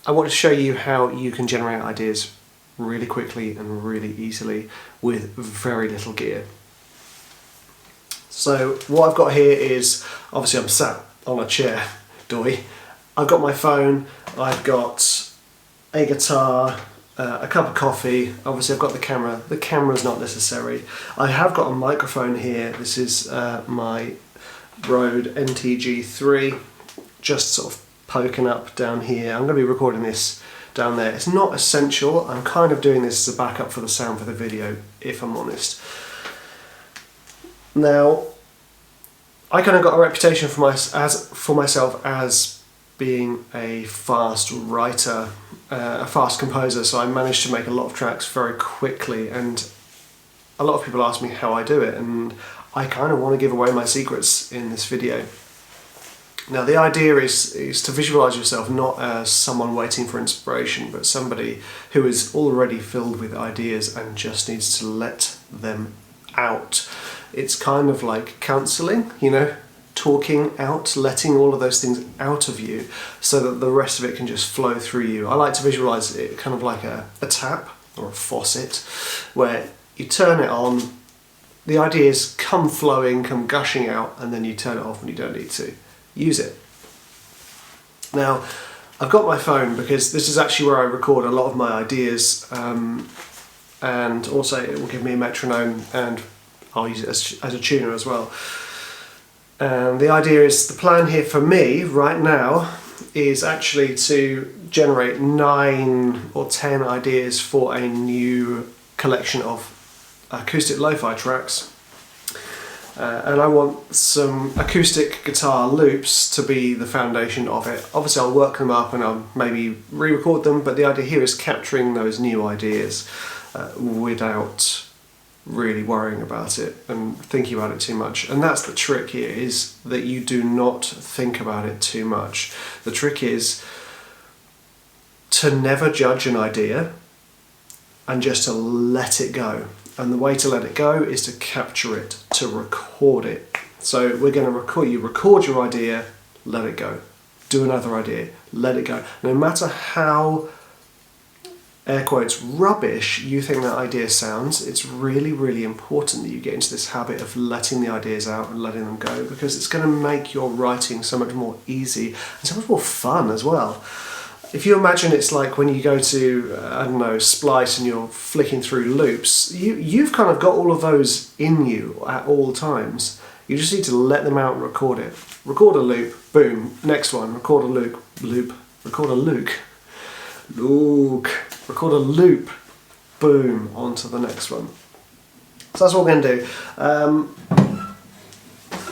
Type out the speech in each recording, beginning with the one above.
I want to show you how you can generate ideas really quickly and really easily with very little gear. So what I've got here is, obviously I'm sat on a chair, doy. I've got my phone, I've got a guitar, a cup of coffee, obviously I've got the camera. The camera's not necessary. I have got a microphone here. This is my Rode NTG3, just sort of poking up down here. I'm going to be recording this down there. It's not essential. I'm kind of doing this as a backup for the sound for the video, if I'm honest. Now, I kind of got a reputation for myself as being a fast writer, a fast composer, so I managed to make a lot of tracks very quickly, and a lot of people ask me how I do it, and I kind of want to give away my secrets in this video. Now the idea is to visualise yourself not as someone waiting for inspiration, but somebody who is already filled with ideas and just needs to let them out. It's kind of like counselling, you know, talking out, letting all of those things out of you so that the rest of it can just flow through you. I like to visualise it kind of like a tap or a faucet where you turn it on, the ideas come flowing, come gushing out, and then you turn it off when you don't need to. Use it. Now, I've got my phone because this is actually where I record a lot of my ideas, and also it will give me a metronome, and I'll use it as a tuner as well. And the idea is, the plan here for me right now is actually to generate 9 or 10 ideas for a new collection of acoustic lo-fi tracks. And I want some acoustic guitar loops to be the foundation of it. Obviously I'll work them up and I'll maybe re-record them, but the idea here is capturing those new ideas without really worrying about it and thinking about it too much. And that's the trick here, is that you do not think about it too much. The trick is to never judge an idea and just to let it go. And the way to let it go is to capture it, to record it. So we're going to record your idea, let it go. Do another idea, let it go. No matter how, air quotes, rubbish you think that idea sounds, it's really, really important that you get into this habit of letting the ideas out and letting them go, because it's going to make your writing so much more easy and so much more fun as well. If you imagine it's like when you go to, I don't know, Splice and you're flicking through loops, you've kind of got all of those in you at all times. You just need to let them out and record it. Record a loop, boom, next one, record a loop, record a loop, record a loop, boom, onto the next one. So that's what we're going to do.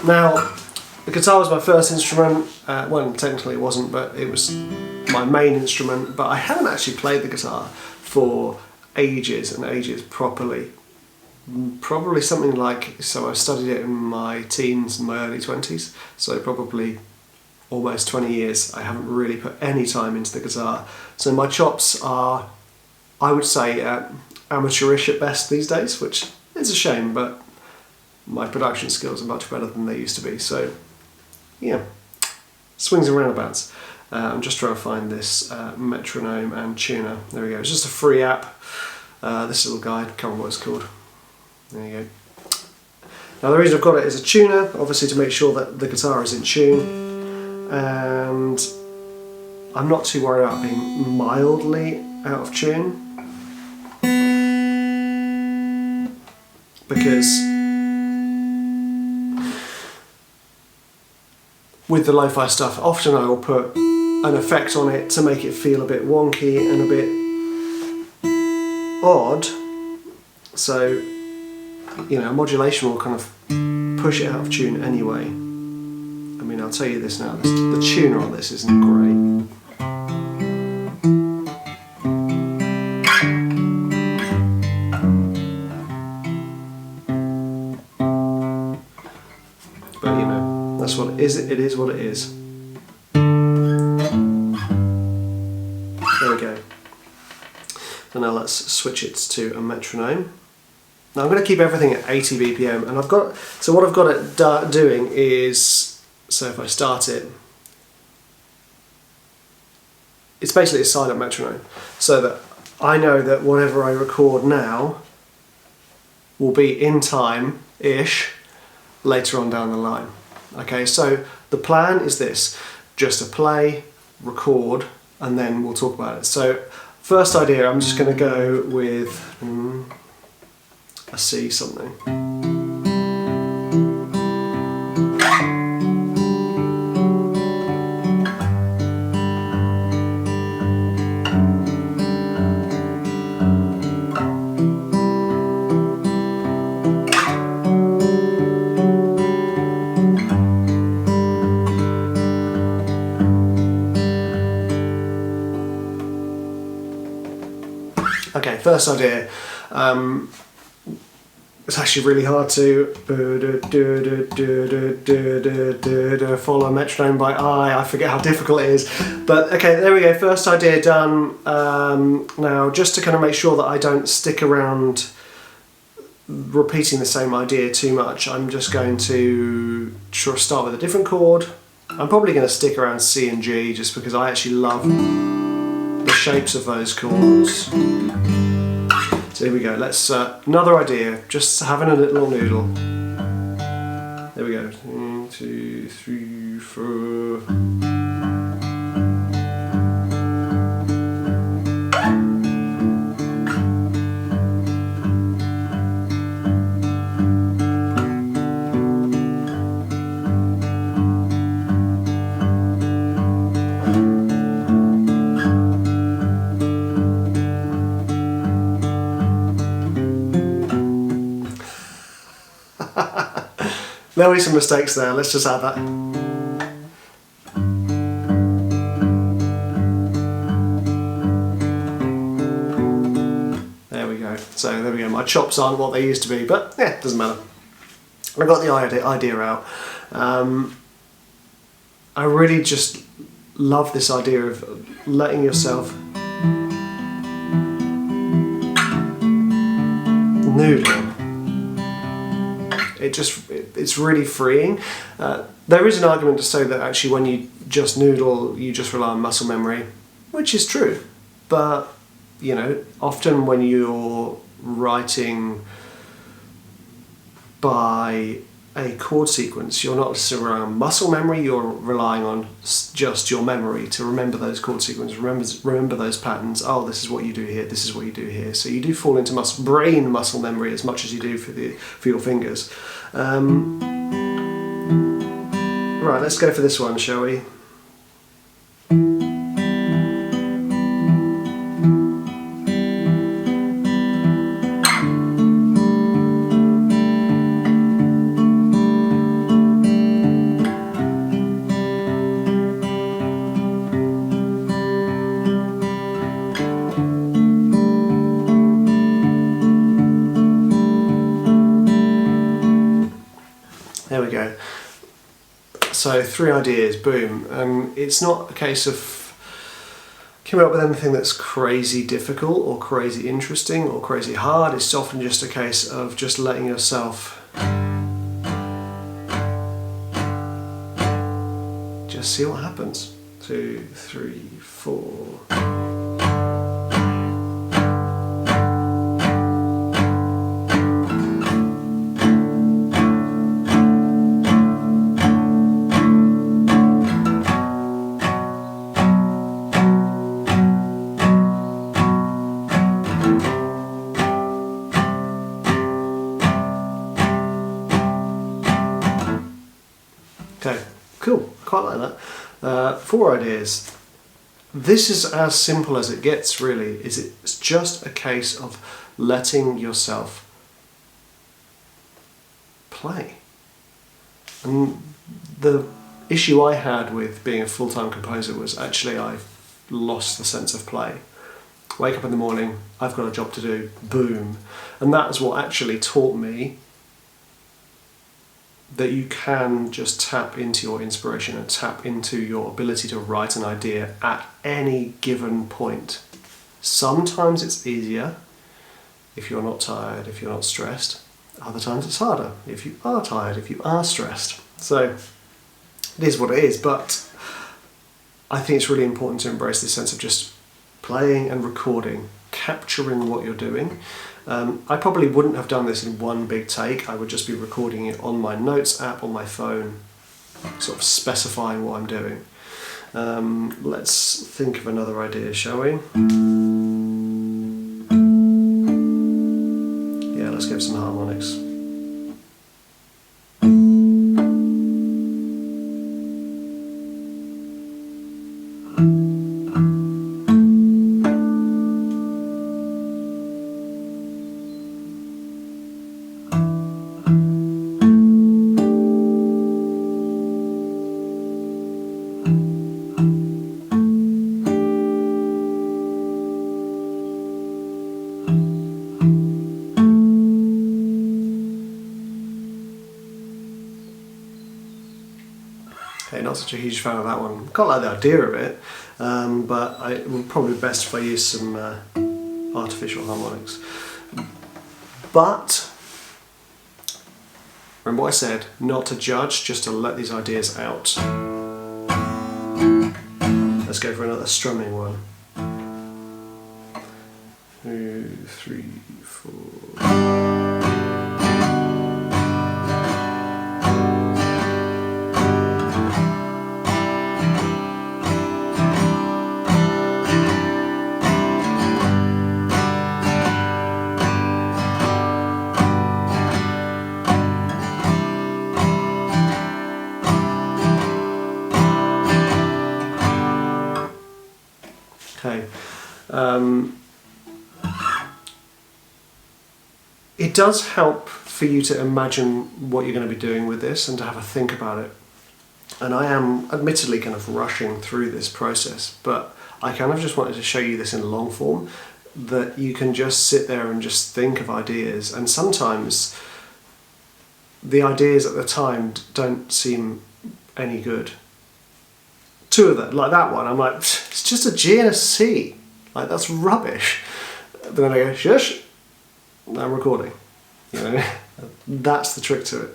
Now, the guitar was my first instrument. Well, technically it wasn't, but it was my main instrument. But I haven't actually played the guitar for ages and ages properly. Probably something like, so I studied it in my teens and my early 20s, so probably almost 20 years. I haven't really put any time into the guitar. So my chops are, I would say, amateurish at best these days, which is a shame, but my production skills are much better than they used to be. So yeah, swings and roundabouts. I'm just trying to find this metronome and tuner. There we go. It's just a free app. This little guide, can't remember what it's called. There you go. Now the reason I've got it is a tuner, obviously to make sure that the guitar is in tune, and I'm not too worried about being mildly out of tune, because with the lo-fi stuff, often I will put an effect on it to make it feel a bit wonky and a bit odd. So, you know, modulation will kind of push it out of tune anyway. I mean, I'll tell you this now, the tuner on this isn't great. But you know, that's what it is. It is what it is. There we go. So now let's switch it to a metronome. Now I'm going to keep everything at 80 BPM, and what I've got it doing is, so if I start it, it's basically a silent metronome, so that I know that whatever I record now will be in time-ish later on down the line. Okay, so the plan is this, just to play, record, and then we'll talk about it. So first idea, I'm just going to go with a C something. Okay, first idea. It's actually really hard to follow a metronome by eye. I forget how difficult it is. But okay, there we go. First idea done. Now, just to kind of make sure that I don't stick around repeating the same idea too much, I'm just going to start with a different chord. I'm probably going to stick around C and G just because I actually love the shapes of those chords. So here we go, let's, another idea, just having a little noodle. There we go, 1, 2, 3, 4. There will be some mistakes there, let's just add that. There we go, so there we go, my chops aren't what they used to be, but yeah, doesn't matter. I got the idea out. I really just love this idea of letting yourself noodle. It's really freeing. There is an argument to say that actually when you just noodle, you just rely on muscle memory, which is true. But, you know, often when you're writing by a chord sequence, you're not necessarily relying on muscle memory, you're relying on just your memory to remember those chord sequences, remember those patterns. Oh, this is what you do here, this is what you do here. So you do fall into brain muscle memory as much as you do for your fingers. Right, let's go for this one, shall we? There we go. So 3 ideas, boom. It's not a case of coming up with anything that's crazy difficult or crazy interesting or crazy hard. It's often just a case of just letting yourself just see what happens. 2, 3, 4. Okay, cool, quite like that. 4 ideas. This is as simple as it gets, really. It's just a case of letting yourself play. And the issue I had with being a full-time composer was actually I lost the sense of play. Wake up in the morning, I've got a job to do, boom. And that is what actually taught me that you can just tap into your inspiration and tap into your ability to write an idea at any given point. Sometimes it's easier if you're not tired, if you're not stressed. Other times it's harder if you are tired, if you are stressed. So it is what it is, but I think it's really important to embrace this sense of just playing and recording, capturing what you're doing. I probably wouldn't have done this in one big take. I would just be recording it on my notes app on my phone, sort of specifying what I'm doing. Let's think of another idea, shall we? Yeah, let's give some harmonics. Not such a huge fan of that one. Quite like the idea of it, but it would probably be best if I used some artificial harmonics. But remember what I said, not to judge, just to let these ideas out. Let's go for another strumming one. 2, 3, 4. Okay. It does help for you to imagine what you're going to be doing with this and to have a think about it. And I am admittedly kind of rushing through this process, but I kind of just wanted to show you this in long form, that you can just sit there and just think of ideas, and sometimes the ideas at the time don't seem any good. Two of them, like that one, I'm like, it's just a G and a C, like that's rubbish. But then I go, shush, I'm recording, you know. That's the trick to it.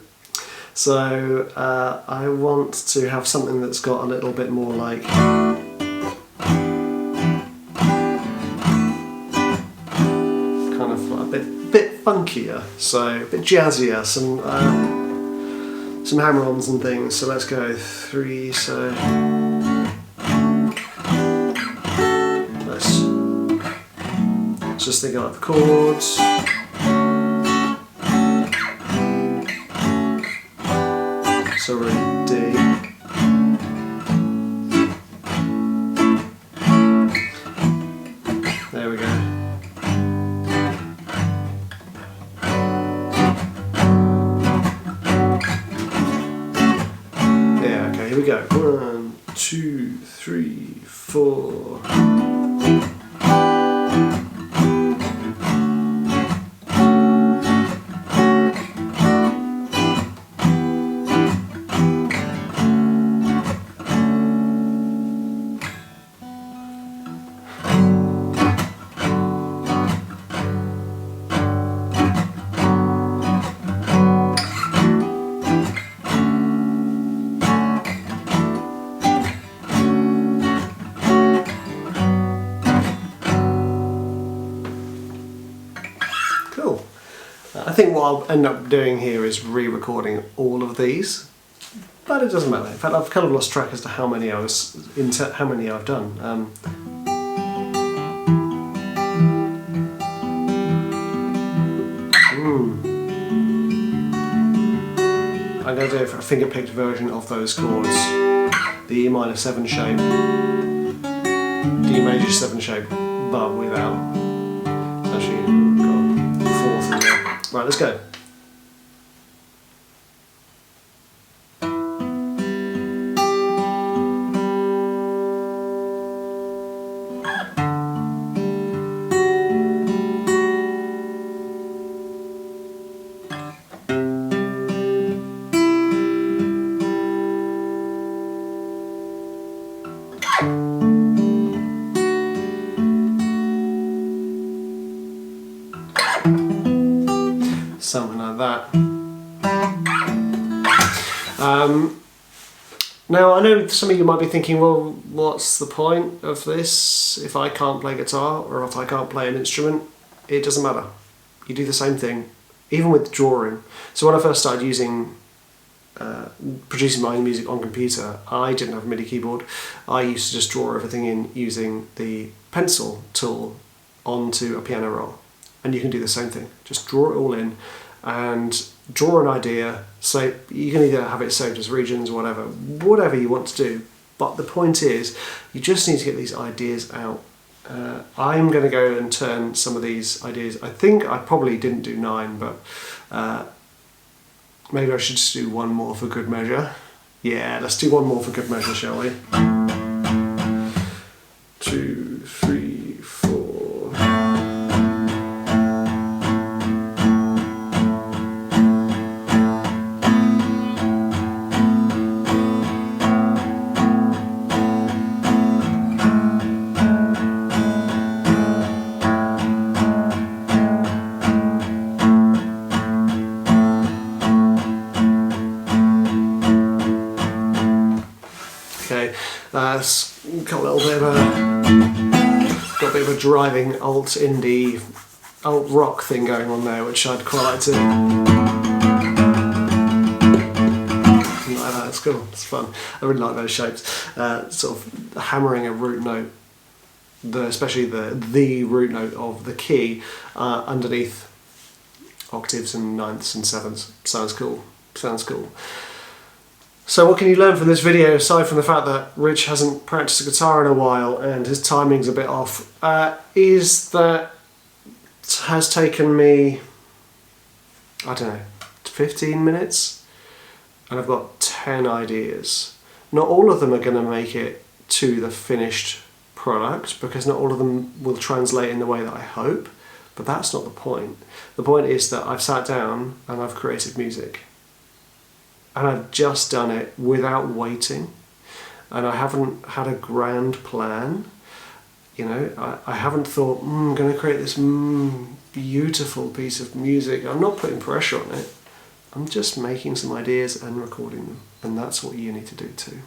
So I want to have something that's got a little bit more like kind of like a bit funkier, so a bit jazzier, some hammer-ons and things. So let's go 3. So let's just think about the chords. So we're in D. There we go. Yeah, okay, here we go. 1, 2, 3, 4. Cool. I think what I'll end up doing here is re-recording all of these, but it doesn't matter. In fact, I've kind of lost track as to how many I've done. I'm going to do a finger-picked version of those chords. The E minor 7 shape, D major 7 shape, but without. Actually, got 4th in there. Right, let's go. Something like that. Now, I know some of you might be thinking, well, what's the point of this? If I can't play guitar or if I can't play an instrument, it doesn't matter. You do the same thing, even with drawing. So when I first started producing my own music on computer, I didn't have a MIDI keyboard. I used to just draw everything in using the pencil tool onto a piano roll. And you can do the same thing. Just draw it all in and draw an idea. So you can either have it saved as regions or whatever you want to do. But the point is, you just need to get these ideas out. I'm going to go and turn some of these ideas. I think I probably didn't do 9, but maybe I should just do one more for good measure. Yeah, let's do one more for good measure, shall we? 2, 3, 4. Okay, that's got a bit of a driving alt indie, alt rock thing going on there, which I'd quite like to. Like that, it's cool, it's fun. I really like those shapes. Sort of hammering a root note, especially the root note of the key underneath octaves and ninths and sevenths. Sounds cool. Sounds cool. So what can you learn from this video, aside from the fact that Rich hasn't practiced the guitar in a while and his timing's a bit off, is that it has taken me, I don't know, 15 minutes, and I've got 10 ideas. Not all of them are going to make it to the finished product, because not all of them will translate in the way that I hope, but that's not the point. The point is that I've sat down and I've created music. And I've just done it without waiting, and I haven't had a grand plan. You know, I haven't thought, I'm going to create this beautiful piece of music. I'm not putting pressure on it. I'm just making some ideas and recording them, and that's what you need to do too.